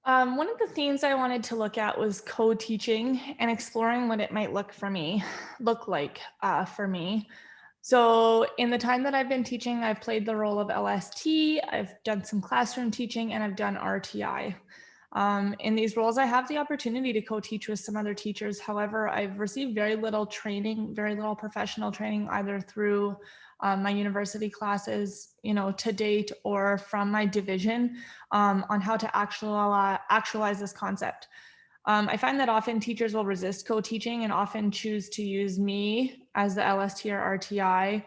One of the themes I wanted to look at was co-teaching and exploring what it might look like for me. So in the time that I've been teaching, I've played the role of LST, I've done some classroom teaching, and I've done RTI. In these roles, I have the opportunity to co-teach with some other teachers. However, I've received very little training, very little professional training, either through my university classes, to date, or from my division on how to actualize this concept. I find that often teachers will resist co-teaching and often choose to use me as the LST or RTI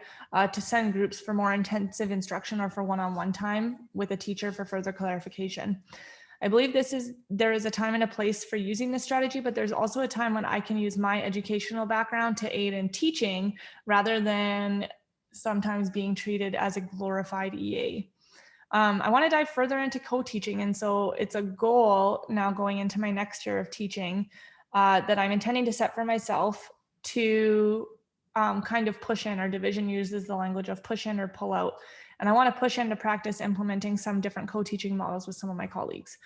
to send groups for more intensive instruction or for one-on-one time with a teacher for further clarification. I believe there is a time and a place for using this strategy, but there's also a time when I can use my educational background to aid in teaching rather than sometimes being treated as a glorified EA. I want to dive further into co-teaching. And so it's a goal now going into my next year of teaching that I'm intending to set for myself to kind of push in. Our division uses the language of push in or pull out. And I want to push into practice implementing some different co-teaching models with some of my colleagues.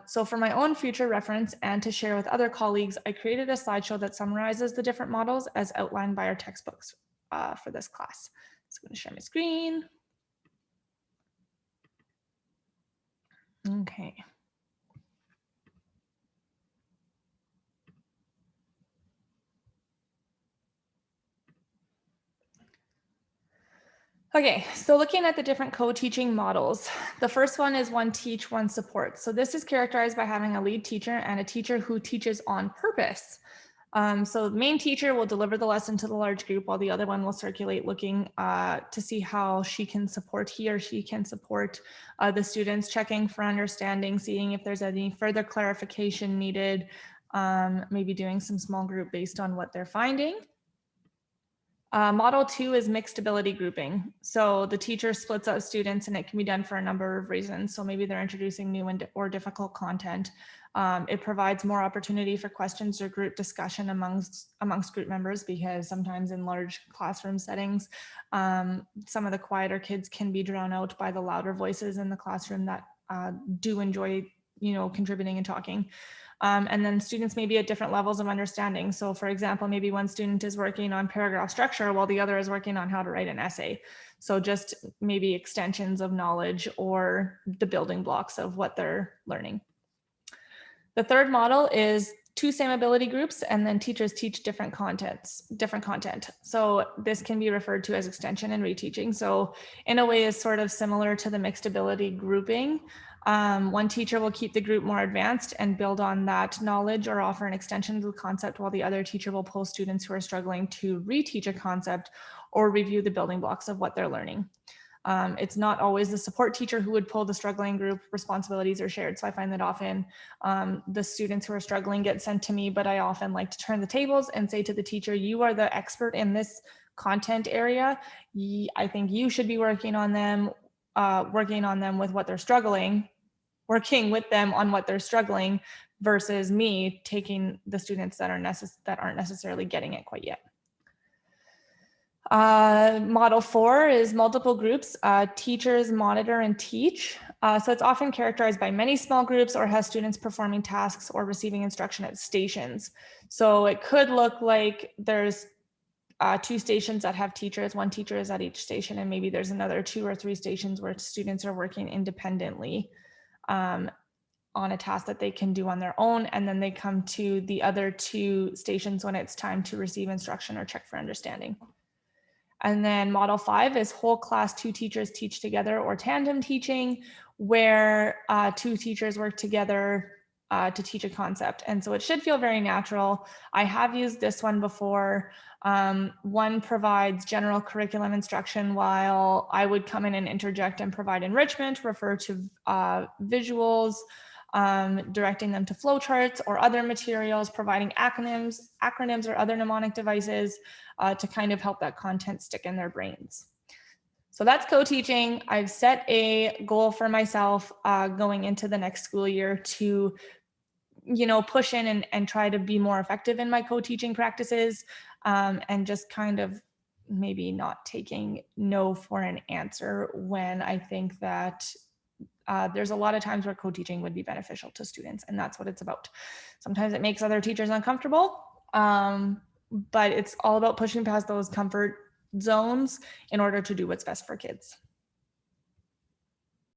So for my own future reference and to share with other colleagues, I created a slideshow that summarizes the different models as outlined by our textbooks for this class. So I'm going to share my screen. Okay. Okay, so looking at the different co-teaching models, the first one is one teach, one support. So this is characterized by having a lead teacher and a teacher who teaches on purpose. So the main teacher will deliver the lesson to the large group while the other one will circulate looking to see how he or she can support the students, checking for understanding, seeing if there's any further clarification needed, maybe doing some small group based on what they're finding. Model 2 is mixed ability grouping. So the teacher splits out students and it can be done for a number of reasons. So maybe they're introducing new or difficult content. It provides more opportunity for questions or group discussion amongst group members, because sometimes in large classroom settings, some of the quieter kids can be drowned out by the louder voices in the classroom that do enjoy, contributing and talking. And then students may be at different levels of understanding. So for example, maybe one student is working on paragraph structure while the other is working on how to write an essay. So just maybe extensions of knowledge or the building blocks of what they're learning. The third model is two same ability groups, and then teachers teach different content. So this can be referred to as extension and reteaching. So in a way is sort of similar to the mixed ability grouping. One teacher will keep the group more advanced and build on that knowledge or offer an extension to the concept, while the other teacher will pull students who are struggling to reteach a concept or review the building blocks of what they're learning. It's not always the support teacher who would pull the struggling group. Responsibilities are shared. So I find that often the students who are struggling get sent to me, but I often like to turn the tables and say to the teacher, you are the expert in this content area. I think you should be working on them with what they're struggling, working with them on what they're struggling, versus me taking the students that aren't necessarily getting it quite yet. Model 4 is multiple groups. Teachers monitor and teach. So it's often characterized by many small groups or has students performing tasks or receiving instruction at stations. So it could look like there's two stations that have teachers. One teacher is at each station, and maybe there's another 2 or 3 stations where students are working independently on a task that they can do on their own. And then they come to the other 2 stations when it's time to receive instruction or check for understanding. And then model 5 is whole class 2 teachers teach together, or tandem teaching, where 2 teachers work together to teach a concept. And so it should feel very natural. I have used this one before. One provides general curriculum instruction, while I would come in and interject and provide enrichment, refer to visuals, directing them to flowcharts or other materials, providing acronyms or other mnemonic devices to kind of help that content stick in their brains. So that's co-teaching. I've set a goal for myself going into the next school year to, push in and try to be more effective in my co-teaching practices, and just kind of maybe not taking no for an answer when I think that there's a lot of times where co-teaching would be beneficial to students, and that's what it's about. Sometimes it makes other teachers uncomfortable, but it's all about pushing past those comfort zones in order to do what's best for kids.